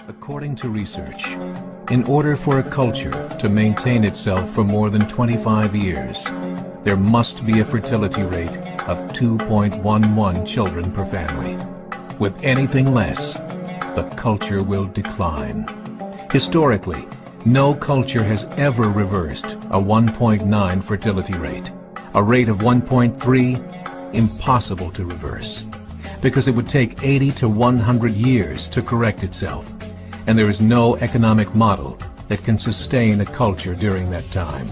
According to research, in order for a culture to maintain itself for more than 25 years, there must be a fertility rate of 2.11 children per family. With anything less, the culture will decline. Historically, no culture has ever reversed a 1.9 fertility rate. A rate of 1.3, impossible to reverse, because it would take 80 to 100 years to correct itself, and there is no economic model that can sustain a culture during that time.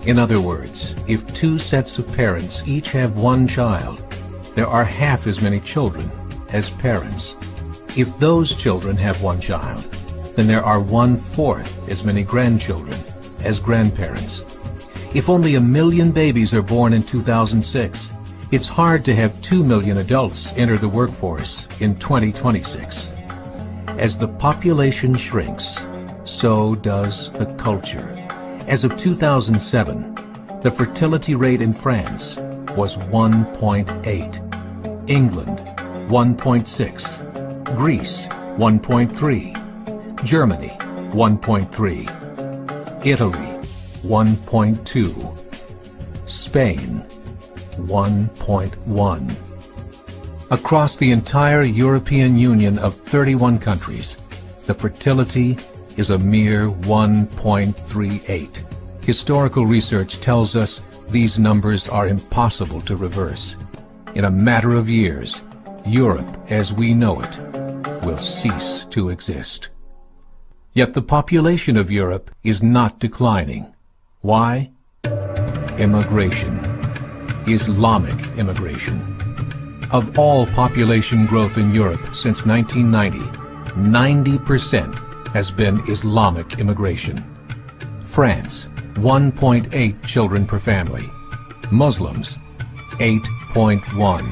In other words, if two sets of parents each have one child, there are half as many children as parents. If those children have one child, then there are 1/4 as many grandchildren as grandparents. If only 1 million babies are born in 2006, it's hard to have 2 million adults enter the workforce in 2026. As the population shrinks, so does the culture. As of 2007, the fertility rate in France was 1.8, England 1.6, Greece 1.3, Germany 1.3, Italy 1.2, Spain 1.1. Across the entire European Union of 31 countries, the fertility is a mere 1.38. Historical research tells us these numbers are impossible to reverse. In a matter of years, Europe as we know it will cease to exist. Yet the population of Europe is not declining. Why? Immigration. Islamic immigration. Of all population growth in Europe since 1990, 90% has been Islamic immigration. France, 1.8 children per family. Muslims, 8.1.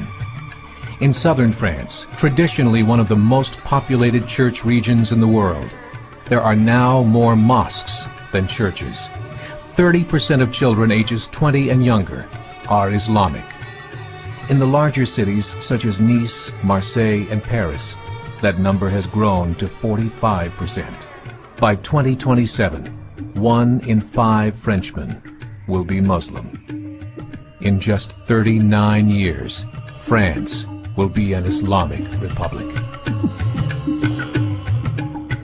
In southern France, traditionally one of the most populated church regions in the world, there are now more mosques than churches. 30% of children ages 20 and younger are Islamic. In the larger cities such as Nice, Marseille, and Paris, that number has grown to 45%. By 2027, 1 in 5 Frenchmen will be Muslim. In just 39 years, France will be an Islamic republic.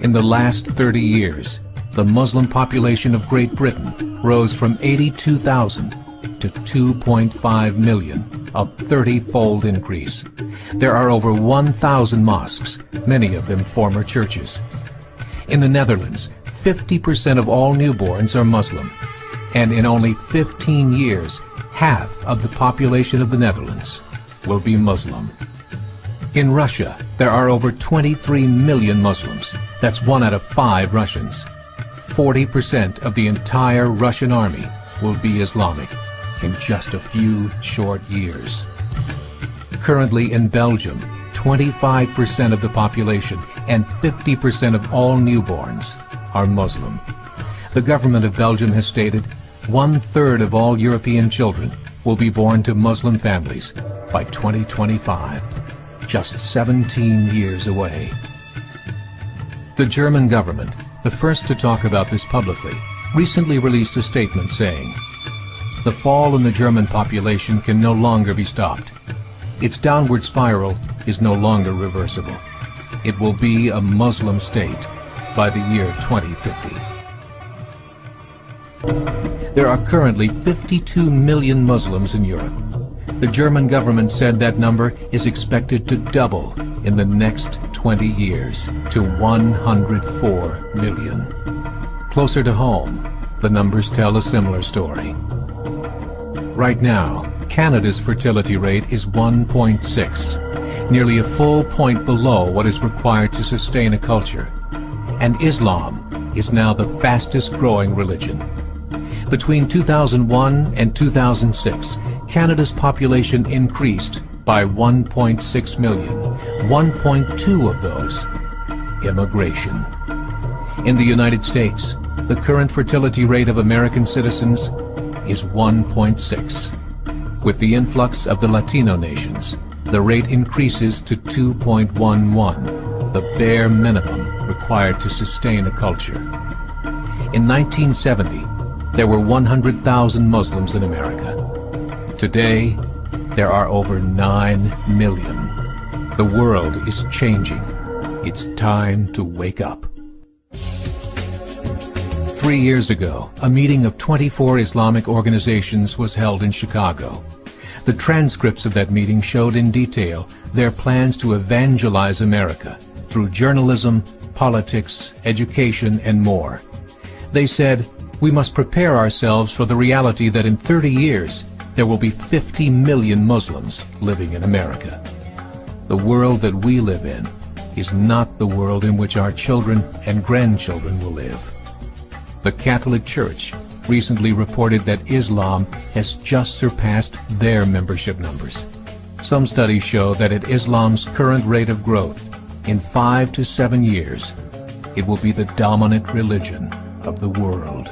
In the last 30 years, the Muslim population of Great Britain rose from 82,000 to 2.5 million, a 30-fold increase. There are over 1,000 mosques, many of them former churches. In the Netherlands, 50% of all newborns are Muslim, and in only 15 years, half of the population of the Netherlands will be Muslim. In Russia, there are over 23 million Muslims. That's 1 out of 5 Russians. 40% of the entire Russian army will be Islamic in just a few short years. Currently in Belgium, 25% of the population and 50% of all newborns are Muslim. The government of Belgium has stated 1/3 of all European children will be born to Muslim families by 2025, just 17 years away. The German government, the first to talk about this publicly, recently released a statement saying, "The fall in the German population can no longer be stopped. Its downward spiral is no longer reversible. It will be a Muslim state by the year 2050. There are currently 52 million Muslims in Europe. The German government said that number is expected to double in the next 20 years to 104 million. Closer to home, the numbers tell a similar story. Right now, Canada's fertility rate is 1.6, nearly a full point below what is required to sustain a culture. And Islam is now the fastest growing religion. Between 2001 and 2006, Canada's population increased by 1.6 million, 1.2 of those immigration. In the United States, the current fertility rate of American citizens is 1.6. With the influx of the Latino nations, the rate increases to 2.11, the bare minimum required to sustain a culture. In 1970, there were 100,000 Muslims in America. Today, there are over 9 million. The world is changing. It's time to wake up. 3 years ago, a meeting of 24 Islamic organizations was held in Chicago. The transcripts of that meeting showed in detail their plans to evangelize America through journalism, politics, education, and more. They said, we must prepare ourselves for the reality that in 30 years, there will be 50 million Muslims living in America. The world that we live in is not the world in which our children and grandchildren will live. The Catholic Church recently reported that Islam has just surpassed their membership numbers. Some studies show that at Islam's current rate of growth, in 5 to 7 years, it will be the dominant religion of the world.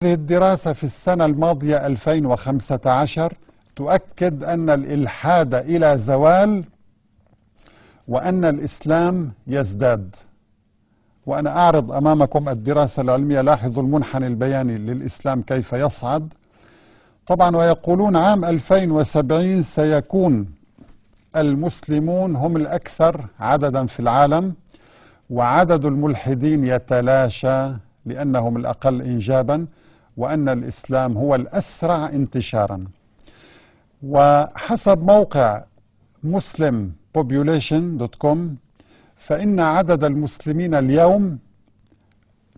هذه الدراسة في السنة الماضية 2015 تؤكد أن الإلحاد إلى زوال وأن الإسلام يزداد. وأنا أعرض أمامكم الدراسة العلمية. لاحظوا المنحنى البياني للإسلام كيف يصعد. طبعا ويقولون عام 2070 سيكون المسلمون هم الأكثر عددا في العالم، وعدد الملحدين يتلاشى لأنهم الأقل إنجابا، وأن الإسلام هو الأسرع انتشارا. وحسب موقع muslimpopulation.com فإن عدد المسلمين اليوم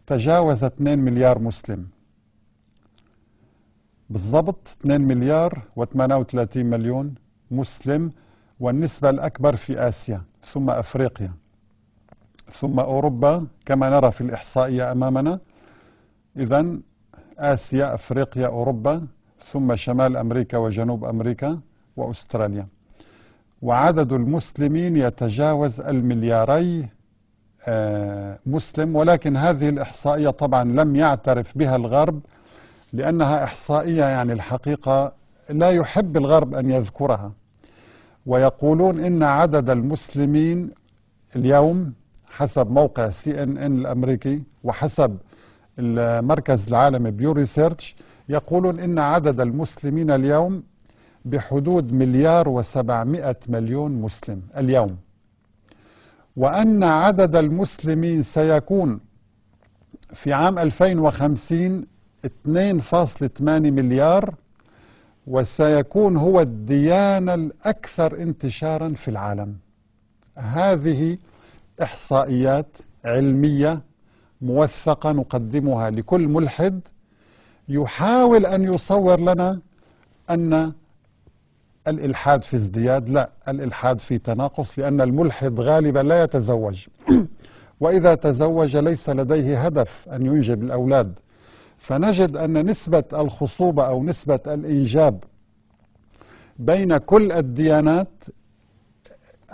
تجاوز 2 مليار مسلم، بالضبط 2 مليار و38 مليون مسلم، والنسبة الأكبر في آسيا ثم أفريقيا ثم أوروبا كما نرى في الإحصائية أمامنا. إذن آسيا، أفريقيا، أوروبا، ثم شمال أمريكا وجنوب أمريكا وأستراليا. وعدد المسلمين يتجاوز الملياري مسلم، ولكن هذه الإحصائية طبعا لم يعترف بها الغرب، لأنها إحصائية يعني الحقيقة لا يحب الغرب أن يذكرها. ويقولون إن عدد المسلمين اليوم حسب موقع CNN الأمريكي وحسب المركز العالمي بيو ريسيرش، يقولون إن عدد المسلمين اليوم بحدود 1,700,000,000 مسلم اليوم، وأن عدد المسلمين سيكون في عام 2050 2.8 مليار، وسيكون هو الديانة الأكثر انتشارا في العالم. هذه إحصائيات علمية موثقة نقدمها لكل ملحد يحاول أن يصور لنا أن الإلحاد في ازدياد. لا، الإلحاد في تناقص، لأن الملحد غالبا لا يتزوج وإذا تزوج ليس لديه هدف أن ينجب الأولاد. فنجد أن نسبة الخصوبة أو نسبة الإنجاب بين كل الديانات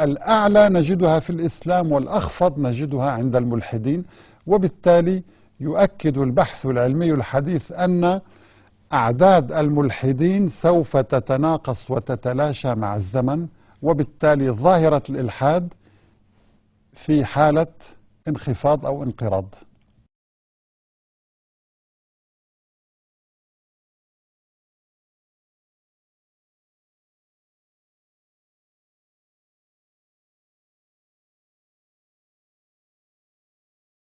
الأعلى نجدها في الإسلام والأخفض نجدها عند الملحدين. وبالتالي يؤكد البحث العلمي الحديث أن أعداد الملحدين سوف تتناقص وتتلاشى مع الزمن، وبالتالي ظاهرة الإلحاد في حالة انخفاض أو انقراض.